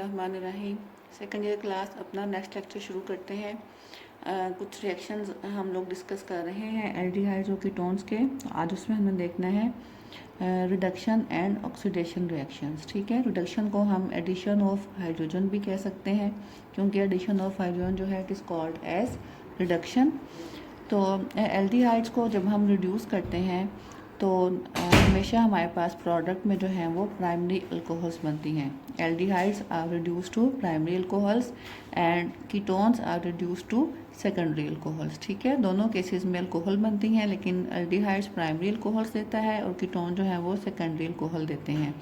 बिस्मिल्लाहिर्रहमानिर्रहीम। Second year class अपना next lecture शुरू करते हैं। कुछ रिएक्शंस हम लोग डिस्कस कर रहे हैं एल्डिहाइड्स और कीटोन्स के। आज उसमें हमें देखना है रिडक्शन एंड ऑक्सीडेशन रिएक्शंस। ठीक है, रिडक्शन को हम एडिशन ऑफ हाइड्रोजन भी कह सकते हैं, क्योंकि एडिशन ऑफ हाइड्रोजन जो है it is called as reduction. तो एल्डिहाइड्स को जब हम रिड्यूस करते हैं तो हमेशा हमारे पास प्रोडक्ट में जो है वो प्राइमरी अल्कोहल्स बनती हैं। Aldehydes are reduce to primary alcohols and ketones are reduce to secondary alcohols. ठीक है, दोनों केसेस में अल्कोहल बनती हैं, लेकिन एल्डिहाइड्स प्राइमरी अल्कोहल्स देता है और कीटोन जो है वो सेकेंडरी अल्कोहल देते हैं।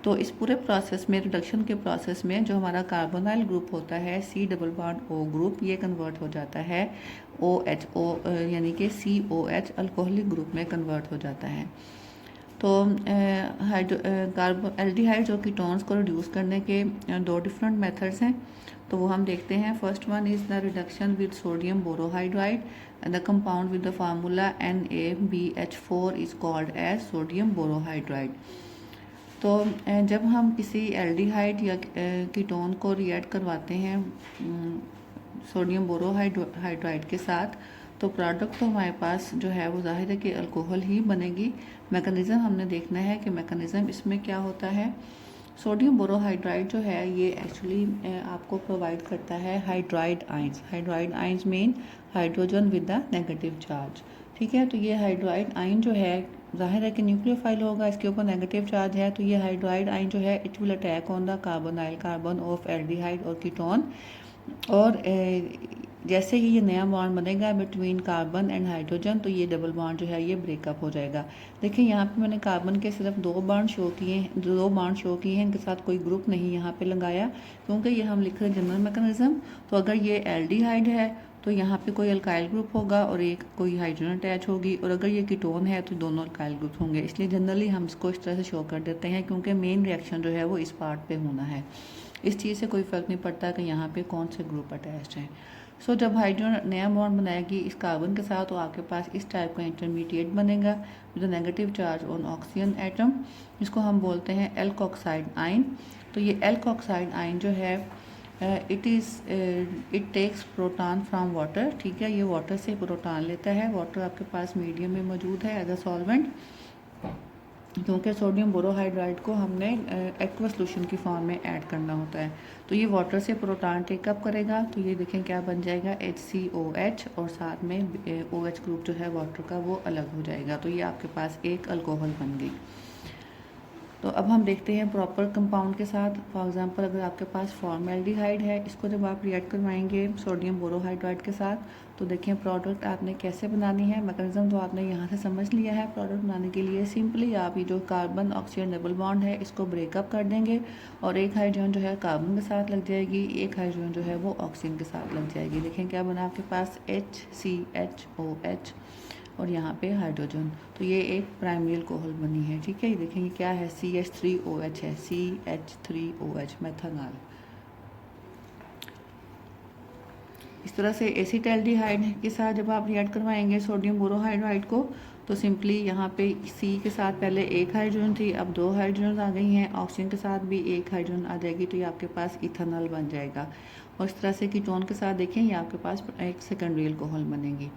तो इस पूरे प्रोसेस में, रिडक्शन के प्रोसेस में, जो हमारा कार्बोनाइल ग्रुप होता है C double bond O group, ये कन्वर्ट हो जाता है OHO यानी कि COH अल्कोहलिक ग्रुप में कन्वर्ट हो जाता है। तो एल्डिहाइड्स और कीटोन्स को रिड्यूस करने के दो डिफरेंट मेथड्स हैं, तो वो हम देखते हैं। First one is the reduction with sodium borohydride and the compound with the formula NaBH4 is called as sodium borohydride. तो जब हम किसी एल्डिहाइड या कीटोन को रिएक्ट करवाते हैं सोडियम बोरोहाइड्राइड के साथ, तो प्रोडक्ट तो हमारे पास जो है वो जाहिर है कि अल्कोहल ही बनेगी। मैकेनिज़्म हमने देखना है कि मैकेनिज़्म इसमें क्या होता है। सोडियम बोरोहाइड्राइड जो है ये एक्चुअली आपको प्रोवाइड करता है hydride ions. Hydride ions mean hydrogen with the negative charge. ठीक है, तो ये हाइड्राइड आइन जो है जाहिर है कि न्यूक्लियोफाइल होगा, इसके ऊपर नेगेटिव चार्ज है, तो ये हाइड्राइड आइन जो है it will attack on the carbonyl carbon of aldehyde और कीटोन। और जैसे ही ये नया बॉन्ड बनेगा बिटवीन कार्बन एंड हाइड्रोजन, तो ये डबल बॉन्ड जो है ये ब्रेकअप हो जाएगा। देखिए यहाँ पे मैंने कार्बन के सिर्फ दो बॉन्ड शो किए हैं, इनके साथ कोई ग्रुप नहीं यहाँ पे लगाया, क्योंकि ये हम लिख रहे हैं जनरल मैकेनिज्म। तो अगर ये एल्डिहाइड है तो यहाँ पे कोई अल्काइल ग्रुप होगा और एक कोई हाइड्रोजन अटैच होगी, और अगर ये कीटोन है तो दोनों अल्काइल ग्रुप होंगे। इसलिए जनरली हम इसको इस तरह से शो कर देते हैं, क्योंकि मेन रिएक्शन जो है वो इस पार्ट पे होना है। इस चीज़ से कोई फ़र्क नहीं पड़ता कि यहाँ पे कौन से ग्रुप अटैच्ड हैं। सो जब हाइड्रोजन नया बॉन्ड बनाएगी इस कार्बन के साथ, तो आपके पास इस टाइप का इंटरमीडिएट बनेगा with negative charge on oxygen atom, जिसको हम बोलते हैं एल्कोक्साइड आइन। तो ये एल्कोक्साइड आइन जो है it takes proton from water. ठीक है, ये वाटर से प्रोटॉन लेता है। वाटर आपके पास मीडियम में मौजूद है एज अ सॉल्वेंट, क्योंकि सोडियम बोरोहाइड्राइड को हमने एक्वा सोल्यूशन की फॉर्म में ऐड करना होता है। तो ये वाटर से प्रोटॉन टेकअप करेगा, तो ये देखें क्या बन जाएगा HCOH, और साथ में OH ग्रुप जो है वाटर का वो अलग हो जाएगा। तो ये आपके पास एक अल्कोहल बन गई। तो अब हम देखते हैं प्रॉपर कंपाउंड के साथ। फॉर एग्जांपल अगर आपके पास फॉर्मल्डिहाइड है, इसको जब आप रिएक्ट करवाएंगे सोडियम बोरोहाइड्राइड के साथ, तो देखिए प्रोडक्ट आपने कैसे बनानी है। मैकेनिज्म तो आपने यहाँ से समझ लिया है। प्रोडक्ट बनाने के लिए सिंपली आप ये जो कार्बन ऑक्सीजन डबल बॉन्ड है इसको ब्रेकअप कर देंगे, और एक हाइड्रोजन जो है कार्बन के साथ लग जाएगी, एक हाइड्रोजन जो है वो ऑक्सीजन के साथ लग जाएगी। देखें क्या बना आपके पास HCHOH और यहाँ पे हाइड्रोजन, तो ये एक प्राइमरी अल्कोहल बनी है। ठीक है, ये देखेंगे क्या है, CH3OH है, CH3OH मेथनॉल। इस तरह से एसिटाल्डिहाइड के साथ जब आप रिएक्ट करवाएंगे सोडियम बोरोहाइड्राइड को, तो सिंपली यहाँ पे C के साथ पहले एक हाइड्रोजन थी, अब दो हाइड्रोजन आ गई हैं, ऑक्सीजन के साथ भी एक हाइड्रोजन आ जाएगी, तो ये आपके पास इथेनॉल बन जाएगा। और इस तरह से कीटोन के साथ देखें ये आपके पास एक सेकेंडरी अल्कोहल बनेगी।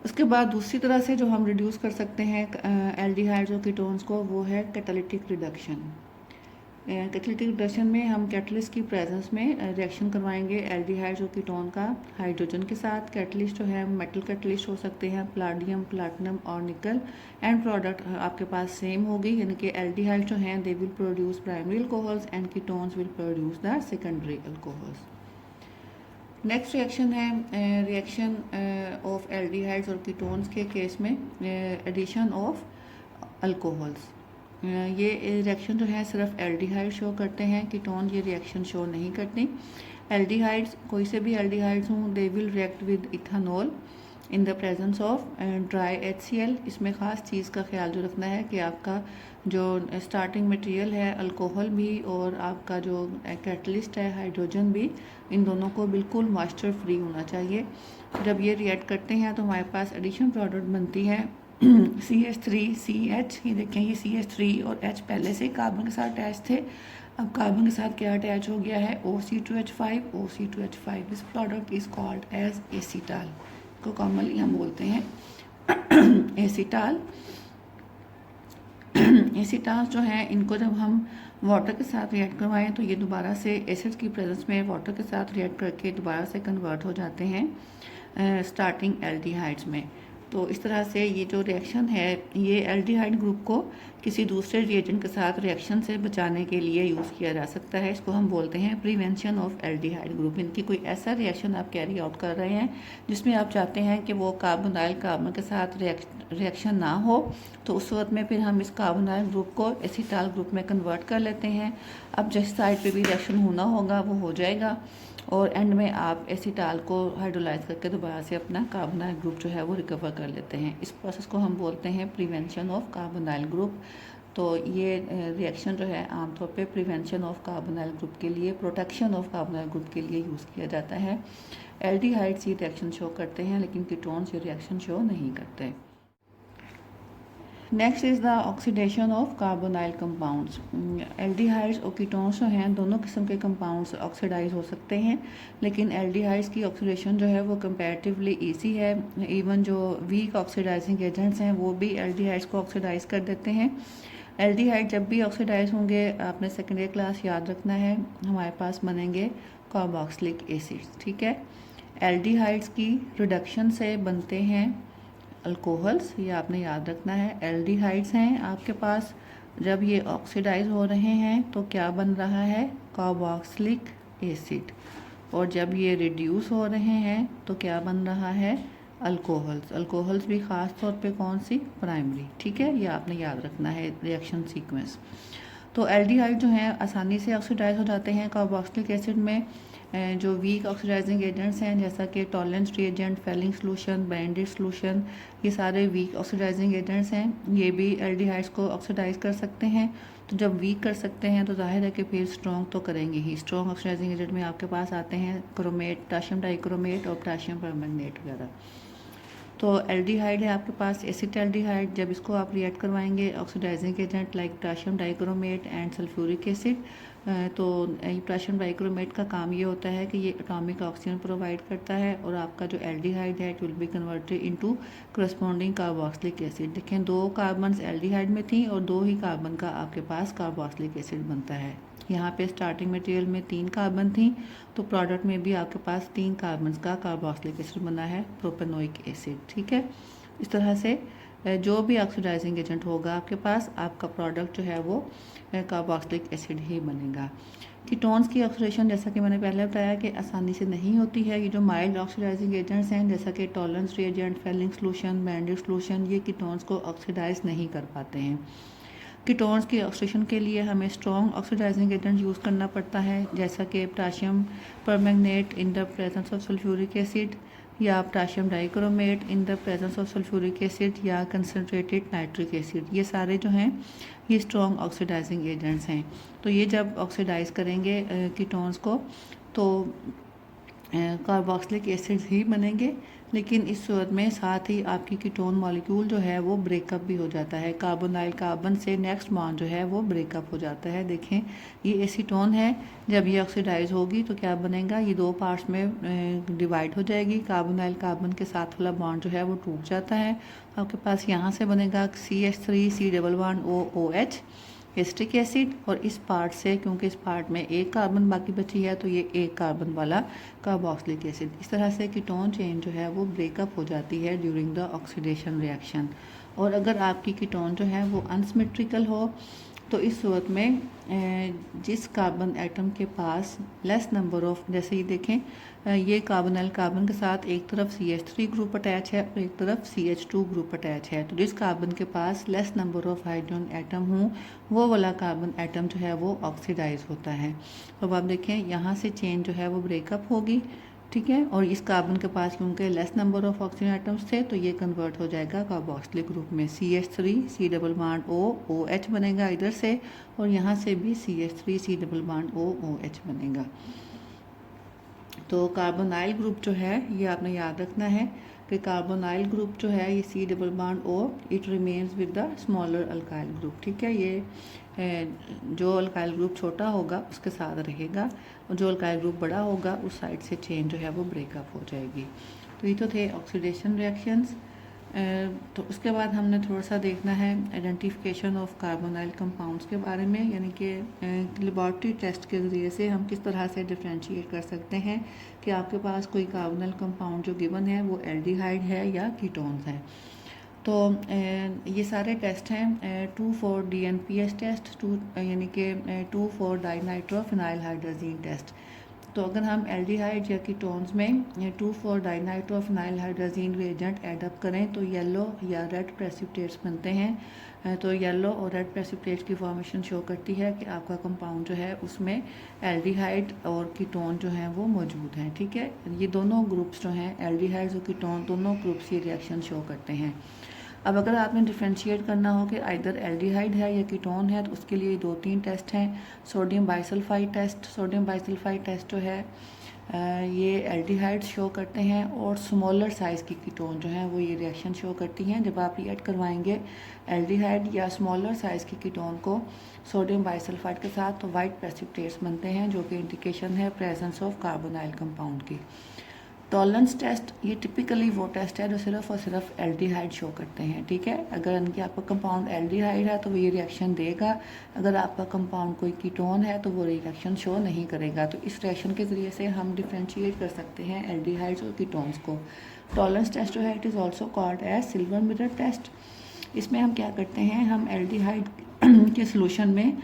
उसके बाद दूसरी तरह से जो हम रिड्यूस कर सकते हैं एल्डिहाइड्स और कीटोन्स को, वो है कैटालिटिक रिडक्शन। कैटालिटिक रिडक्शन में हम कैटलिस्ट की प्रेजेंस में रिएक्शन करवाएंगे एल्डिहाइड्स और कीटोन का हाइड्रोजन के साथ। कैटलिस्ट जो है मेटल कैटलिस्ट हो सकते हैं, प्लाडियम, प्लाटिनम और निकल। एंड प्रोडक्ट आपके पास सेम होगी, यानी कि एल्डिहाइड जो हैं they will produce primary alcohols and ketones will produce the secondary alcohols. Next reaction है रिएक्शन ऑफ एल्डिहाइड्स और कीटोन्स के केस में एडिशन ऑफ अल्कोहल्स। ये रिएक्शन जो है सिर्फ एल्डिहाइड शो करते हैं, कीटोन ये रिएक्शन शो नहीं करती। एल्डिहाइड्स, कोई से भी एल्डिहाइड्स हों, they will react with ethanol in the presence of dry HCl। इसमें ख़ास चीज़ का ख्याल जो रखना है कि आपका जो स्टार्टिंग मटेरियल है अल्कोहल भी और आपका जो कैटलिस्ट है हाइड्रोजन भी, इन दोनों को बिल्कुल मॉइस्चर फ्री होना चाहिए। जब ये रिएक्ट करते हैं तो हमारे पास एडिशन प्रोडक्ट बनती है CH3CH। ये देखें ये CH3 और H पहले से कार्बन के साथ अटैच थे, अब कार्बन के साथ क्या अटैच हो गया है, OC2H5, OC2H5। This product is called as acetal, को कॉमनली हम बोलते हैं एसीटाल। एसीटाल जो है, इनको जब हम वाटर के साथ रिएक्ट करवाएं तो ये दोबारा से एसिड की प्रेजेंस में वाटर के साथ रिएक्ट करके दोबारा से कन्वर्ट हो जाते हैं स्टार्टिंग एल्डिहाइड्स में। तो इस तरह से ये जो रिएक्शन है, ये एल्डिहाइड ग्रुप को किसी दूसरे रिएजेंट के साथ रिएक्शन से बचाने के लिए यूज़ किया जा सकता है। इसको हम बोलते हैं प्रिवेंशन ऑफ एल्डिहाइड ग्रुप। इनकी कोई ऐसा रिएक्शन आप कैरी आउट कर रहे हैं जिसमें आप चाहते हैं कि वो कार्बोनाइल कार्बन के साथ रिएक्शन ना हो, तो उस वक्त में फिर हम इस कार्बोनाइल ग्रुप को एसीटाल ग्रुप में कन्वर्ट कर लेते हैं। अब जिस साइड पे भी रिएक्शन होना होगा वो हो जाएगा, और एंड में आप एसीटाल को हाइड्रोलाइज करके दोबारा से अपना कार्बोनाइल ग्रुप जो है वो रिकवर कर लेते हैं। इस प्रोसेस को हम बोलते हैं प्रिवेंशन ऑफ कार्बोनाइल ग्रुप। तो ये रिएक्शन जो है आमतौर पे प्रिवेंशन ऑफ कार्बोनाइल ग्रुप के लिए, प्रोटेक्शन ऑफ कार्बोनाइल ग्रुप के लिए यूज़ किया जाता है। एल्डिहाइड्स ये रिएक्शन शो करते हैं, लेकिन कीटोन्स ये रिएक्शन शो नहीं करते। Next is the oxidation of carbonyl compounds. Aldehydes और कीटोन्स जो हैं, दोनों किस्म के कंपाउंड्स ऑक्सीडाइज हो सकते हैं, लेकिन एल्डिहाइड्स की ऑक्सीडेशन जो है वो कंपैरेटिवली इजी है। इवन जो वीक ऑक्सीडाइजिंग एजेंट्स हैं वो भी एल्डिहाइड्स को ऑक्सीडाइज कर देते हैं। एल्डिहाइड जब भी ऑक्सीडाइज होंगे, आपने सेकेंडरी क्लास याद रखना है, हमारे पास बनेंगे कार्बोक्सिलिक एसिड्स। ठीक है, एल्डिहाइड्स की रिडक्शन से बनते हैं अल्कोहल्स, ये आपने याद रखना है। एल्डिहाइड्स हैं आपके पास, जब ये ऑक्सीडाइज हो रहे हैं तो क्या बन रहा है, कार्बोक्सिलिक एसिड, और जब ये रिड्यूस हो रहे हैं तो क्या बन रहा है, अल्कोहल्स। अल्कोहल्स भी ख़ास तौर पे कौन सी, प्राइमरी। ठीक है, ये आपने याद रखना है रिएक्शन सीक्वेंस। तो एल्डिहाइड जो हैं आसानी से ऑक्सीडाइज हो जाते हैं कार्बोक्सिलिक एसिड में। जो वीक ऑक्सीडाइजिंग एजेंट्स हैं जैसा कि Tollens reagent, Fehling solution, Benedict solution, ये सारे वीक ऑक्सीडाइजिंग एजेंट्स हैं। ये भी एल्डिहाइड्स को ऑक्सीडाइज कर सकते हैं। तो जब वीक कर सकते हैं तो जाहिर है कि फिर स्ट्रॉन्ग तो करेंगे ही। स्ट्रॉन्ग ऑक्सीडाइजिंग एजेंट में आपके पास आते हैं क्रोमेट, पोटेशियम डाइक्रोमेट और पोटेशियम परमैंगनेट वगैरह। तो एल्डिहाइड है आपके पास एसिटाल्डिहाइड, जब इसको आप रिएक्ट करवाएंगे oxidising agent like potassium dichromate and sulphuric acid, तो पोटेशियम डाइक्रोमेट का काम ये होता है कि ये एटॉमिक ऑक्सीजन प्रोवाइड करता है, और आपका जो एल्डिहाइड है it will be converted into corresponding carboxylic acid. देखें, 2 कार्बन एल्डिहाइड में थी और 2 ही कार्बन का आपके पास कार्बोक्सिलिक एसिड बनता है। यहाँ पे स्टार्टिंग मटेरियल में 3 कार्बन थी, तो प्रोडक्ट में भी आपके पास 3 कार्बन का कार्बोक्सिलिक एसिड बना है, प्रोपेनोइक एसिड। ठीक है, इस तरह से जो भी ऑक्सीडाइजिंग एजेंट होगा आपके पास, आपका प्रोडक्ट जो है वो कार्बोक्सिलिक एसिड ही बनेगा। कीटोन्स की ऑक्सीडेशन जैसा कि मैंने पहले बताया कि आसानी से नहीं होती है। ये जो माइल्ड ऑक्सीडाइजिंग एजेंट्स हैं जैसा कि Tollens reagent, Fehling solution, Benedict solution, ये कीटोन्स को ऑक्सीडाइज नहीं कर पाते हैं। कीटोन्स की ऑक्सीडेशन के लिए हमें स्ट्रॉन्ग ऑक्सीडाइजिंग एजेंट यूज़ करना पड़ता है, जैसा कि potassium permanganate in the presence of sulphuric acid, या potassium dichromate in the presence of sulphuric acid, या कंसनट्रेटेड नाइट्रिक एसिड। ये सारे जो हैं ये स्ट्रॉन्ग ऑक्सीडाइजिंग एजेंट्स हैं। तो ये जब ऑक्सीडाइज करेंगे कीटोन्स को तो कार्बोक्सिलिक एसिड ही बनेंगे, लेकिन इस सूरत में साथ ही आपकी कीटोन मॉलिक्यूल जो है वो ब्रेकअप भी हो जाता है। कार्बोनाइल कार्बन से नेक्स्ट बॉन्ड जो है वो ब्रेकअप हो जाता है। देखें, ये एसीटोन है, जब ये ऑक्सीडाइज होगी तो क्या बनेगा, ये 2 पार्ट्स में डिवाइड हो जाएगी। कार्बोनाइल कार्बन के साथ वाला बॉन्ड जो है वो टूट जाता है। आपके पास यहाँ से बनेगा CH3 C double bond OH acetic acid, और इस पार्ट से, क्योंकि इस पार्ट में 1 कार्बन बाकी बची है, तो ये 1 कार्बन वाला कार्बोक्सिलिक एसिड। इस तरह से कीटोन चेन जो है वो ब्रेकअप हो जाती है ड्यूरिंग द ऑक्सीडेशन रिएक्शन। और अगर आपकी कीटोन जो है वो अनसिमेट्रिकल हो तो इस सूरत में जिस कार्बन एटम के पास लेस नंबर ऑफ, जैसे ये देखें, ये कार्बोनाइल कार्बन के साथ एक तरफ CH3 ग्रुप अटैच है और एक तरफ CH2 ग्रुप अटैच है, तो जिस कार्बन के पास less number of hydrogen atom हो वो वाला कार्बन एटम जो है वो ऑक्सीडाइज होता है। अब आप देखें, यहाँ से चेन जो है वो ब्रेकअप होगी, ठीक है, और इस कार्बन के पास क्योंकि less number of oxygen atoms थे तो ये कन्वर्ट हो जाएगा कार्बोक्सिलिक ग्रुप में। CH3 C double bond OH बनेगा इधर से, और यहाँ से भी CH3 C double bond OH बनेगा। तो कार्बोनाइल ग्रुप जो है ये आपने याद रखना है, कि कार्बोनाइल ग्रुप जो है ये C double bond O it remains with the smaller alkyl group, ठीक है। ये जो अल्काइल ग्रुप छोटा होगा उसके साथ रहेगा और जो अल्काइल ग्रुप बड़ा होगा उस साइड से चेन जो है वो ब्रेकअप हो जाएगी। तो ये तो थे ऑक्सीडेशन रिएक्शंस। तो उसके बाद हमने थोड़ा सा देखना है आइडेंटिफिकेशन ऑफ कार्बोनाइल कंपाउंड्स के बारे में, यानी कि लेबॉर्ट्री टेस्ट के ज़रिए से हम किस तरह से डिफ्रेंशिएट कर सकते हैं कि आपके पास कोई कार्बोनाइल कंपाउंड जो गिवन है वो एल्डिहाइड है या कीटोन्स है। तो ये सारे टेस्ट हैं 2,4-DNPS टेस्ट, यानी कि 2,4-डाइनाइट्रोफिनाइल हाइड्रोजीन टेस्ट। तो अगर हम एल्डिहाइड या कीटोन्स में 2,4-डाइनाइट्रोफिनाइल हाइड्रोजीन रिएजेंट ऐडअप करें तो येलो या रेड प्रेसिपिटेट्स बनते हैं। तो येलो और रेड प्रेसिपिटेट्स की फॉर्मेशन शो करती है कि आपका कंपाउंड जो है उसमें एल्डिहाइड और कीटोन जो हैं वो मौजूद हैं, ठीक है। ये दोनों ग्रुप्स जो हैं एल्डिहाइड्स और कीटोन दोनों ग्रुप्स ये रिएक्शन शो करते हैं। अब अगर आपने डिफ्रेंशिएट करना हो कि आइदर एल्डिहाइड है या कीटोन है तो उसके लिए 2-3 टेस्ट हैं। Sodium bisulphide test, sodium bisulphide test जो है ये एल्डिहाइड शो करते हैं और स्मॉलर साइज़ की कीटोन जो हैं वो ये रिएक्शन शो करती हैं। जब आप रिएक्ट करवाएंगे एल्डिहाइड या स्मॉलर साइज़ की कीटोन को सोडियम बाइसल्फाइड के साथ तो वाइट प्रेसिपिटेट्स बनते हैं, जो कि इंडिकेशन है प्रेजेंस ऑफ कार्बोनाइल कंपाउंड की। टॉलरेंस टेस्ट ये टिपिकली वो टेस्ट है जो सिर्फ और सिर्फ एल्डिहाइड शो करते हैं, ठीक है। अगर इनकी आपका कंपाउंड एल्डिहाइड है तो वो ये रिएक्शन देगा, अगर आपका कंपाउंड कोई कीटोन है तो वो रिएक्शन शो नहीं करेगा। तो इस रिएक्शन के ज़रिए से हम डिफ्रेंशिएट कर सकते हैं एल्डिहाइड्स और कीटोन्स को। टॉलरेंस टेस्ट जो है it is also called as silver mirror test. इसमें हम क्या करते हैं, हम एल्डिहाइड के सोल्यूशन में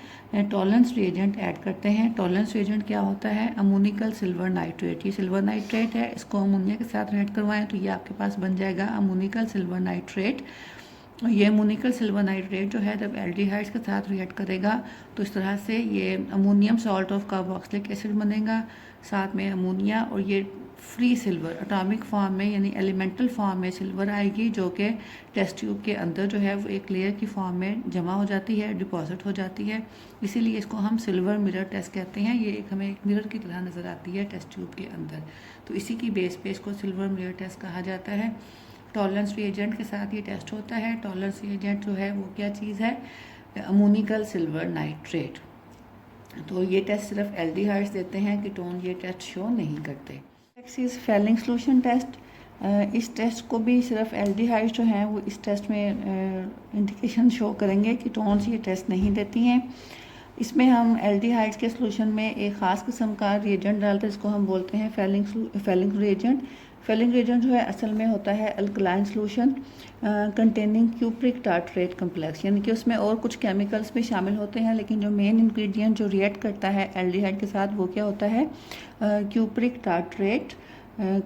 टॉलरेंस रिएजेंट ऐड करते हैं। टॉलरेंस रिएजेंट क्या होता है, अमोनिकल सिल्वर नाइट्रेट। ये सिल्वर नाइट्रेट है, इसको अमोनिया के साथ रिएक्ट करवाएं तो ये आपके पास बन जाएगा अमोनिकल सिल्वर नाइट्रेट। ये अमोनिकल सिल्वर नाइट्रेट जो है जब एल्डिहाइड्स के साथ रिएक्ट करेगा तो इस तरह से ये ammonium salt of carboxylic acid बनेगा, साथ में अमोनिया, और ये फ्री सिल्वर एटॉमिक फॉर्म में यानी एलिमेंटल फॉर्म में सिल्वर आएगी, जो कि टेस्ट ट्यूब के अंदर जो है वो एक लेयर की फॉर्म में जमा हो जाती है, डिपॉजिट हो जाती है। इसीलिए इसको हम सिल्वर मिरर टेस्ट कहते हैं। ये एक हमें एक मिरर की तरह नज़र आती है टेस्ट ट्यूब के अंदर, तो इसी की बेस पे इसको सिल्वर मिरर टेस्ट कहा जाता है। टॉलरेंस रिएजेंट के साथ ये टेस्ट होता है। टॉलरेंस रिएजेंट जो है वो क्या चीज़ है, अमोनिकल सिल्वर नाइट्रेट। तो ये टेस्ट सिर्फ एल्डिहाइड्स देते हैं, कीटोन ये टेस्ट शो नहीं करते। Next is Fehling solution test. इस टेस्ट को भी सिर्फ एल्डिहाइड्स जो हैं वो इस टेस्ट में इंडिकेशन शो करेंगे, कीटोन्स ये टेस्ट नहीं देती हैं। इसमें हम एल्डिहाइड्स के सोल्यूशन में एक ख़ास किस्म का रिएजेंट डालते हैं, इसको हम बोलते हैं फेलिंग रिएजेंट। फेलिंग रिएजेंट जो है असल में होता है alkaline solution containing cupric tartrate complex, यानी कि उसमें और कुछ केमिकल्स भी शामिल होते हैं, लेकिन जो मेन इंग्रेडिएंट जो रिएक्ट करता है एल्डिहाइड के साथ वो क्या होता है, क्यूप्रिक टार्ट्रेट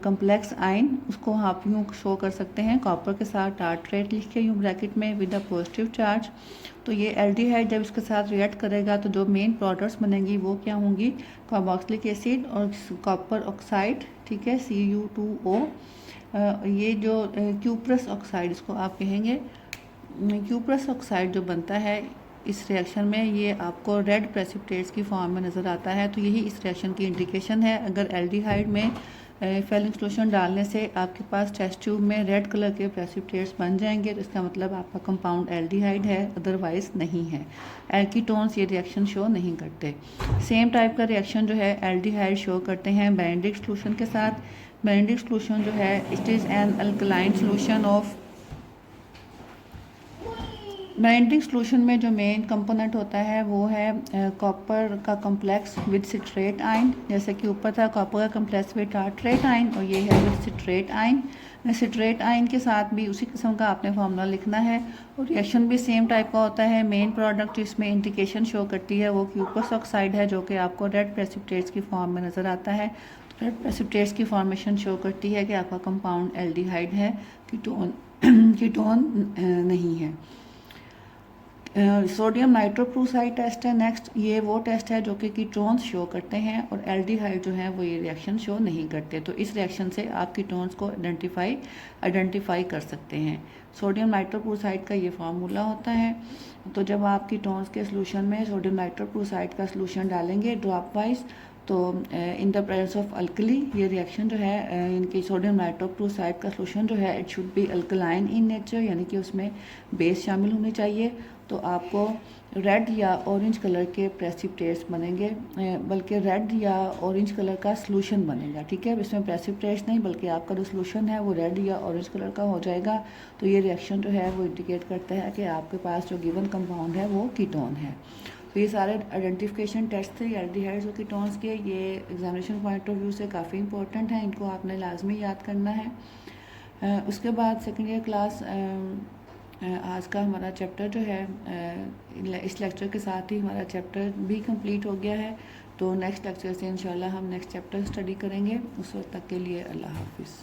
कम्प्लेक्स आयन। उसको आप यूँ शो कर सकते हैं कॉपर के साथ टार्ट्रेट लिख के यूँ ब्रैकेट में विद अ पॉजिटिव चार्ज। तो ये एल्डिहाइड जब इसके साथ रिएक्ट करेगा तो जो मेन प्रोडक्ट्स बनेंगी वो क्या होंगी, कार्बोक्सिलिक एसिड और कॉपर ऑक्साइड, ठीक है, Cu2O। ये जो क्यूप्रस ऑक्साइड इसको आप कहेंगे, क्यूप्रस ऑक्साइड जो बनता है इस रिएक्शन में ये आपको रेड प्रेसिपिटेट्स की फॉर्म में नज़र आता है। तो यही इस रिएक्शन की इंडिकेशन है। अगर एल्डिहाइड में फेलिंग सोल्यूशन डालने से आपके पास टेस्ट ट्यूब में रेड कलर के प्रेसिपिटेट्स बन जाएंगे तो इसका मतलब आपका कंपाउंड एल्डिहाइड है, अदरवाइज नहीं है। कीटोन्स ये रिएक्शन शो नहीं करते। सेम टाइप का रिएक्शन जो है एल्डिहाइड शो करते हैं बेनेडिक्ट सोल्यूशन के साथ। बेनेडिक्ट सोल्यूशन जो है it is an alkaline solution of, Benedict solution में जो मेन कंपोनेंट होता है वो है कॉपर का कम्प्लेक्स विद सिट्रेट आयन, जैसे कि ऊपर था कॉपर का कम्प्लेक्स विद टार्ट्रेट आयन और ये है with citrate ion. Citrate ion के साथ भी उसी किस्म का आपने फार्मूला लिखना है और रिएक्शन भी सेम टाइप का होता है। मेन प्रोडक्ट इसमें इंडिकेशन शो करती है वो क्यूपस ऑक्साइड है, जो कि आपको रेड प्रेसिपिटेट्स की फॉर्म में नज़र आता है। तो रेड प्रेसिपिटेट्स की फॉर्मेशन शो करती है कि आपका कंपाउंड एल्डिहाइड है, कीटोन नहीं है। सोडियम नाइट्रोक्लोराइड टेस्ट है नेक्स्ट। ये वो टेस्ट है जो कि कीटोन्स शो करते हैं और एल्डिहाइड जो है वो ये रिएक्शन शो नहीं करते। तो इस रिएक्शन से आप कीटोन्स को आइडेंटिफाई कर सकते हैं। सोडियम नाइट्रोक्लोराइड का ये फार्मूला होता है। तो जब आप कीटोन्स के सोल्यूशन में सोडियम नाइट्रोक्लोराइड का सोल्यूशन डालेंगे ड्रॉप वाइज तो इन द प्रेजेंस ऑफ अल्कली ये रिएक्शन जो है इनकी सोडियम नाइट्रोक्लोराइड का सोल्यूशन जो है it should be alkaline in nature, यानी कि उसमें बेस शामिल होनी चाहिए। तो आपको रेड या ऑरेंज कलर के प्रेसिपिटेट्स बनेंगे, बल्कि रेड या ऑरेंज कलर का सॉल्यूशन बनेगा, ठीक है। इसमें प्रेसिपिटेट्स नहीं बल्कि आपका जो सॉल्यूशन है वो रेड या ऑरेंज कलर का हो जाएगा। तो ये रिएक्शन जो है वो इंडिकेट करता है कि आपके पास जो गिवन कंपाउंड है वो कीटोन है। तो ये सारे आइडेंटिफिकेशन टेस्ट थे एल्डिहाइड्स और कीटोन्स के, ये एग्जामिनेशन पॉइंट ऑफ व्यू से काफ़ी इंपॉर्टेंट है, इनको आपने लाजमी याद करना है। उसके बाद सेकेंड ईयर क्लास आज का हमारा चैप्टर जो है इस लेक्चर के साथ ही हमारा चैप्टर भी कंप्लीट हो गया है। तो नेक्स्ट लेक्चर से इंशाल्लाह हम नेक्स्ट चैप्टर स्टडी करेंगे। उस वक्त तक के लिए अल्लाह हाफिज़।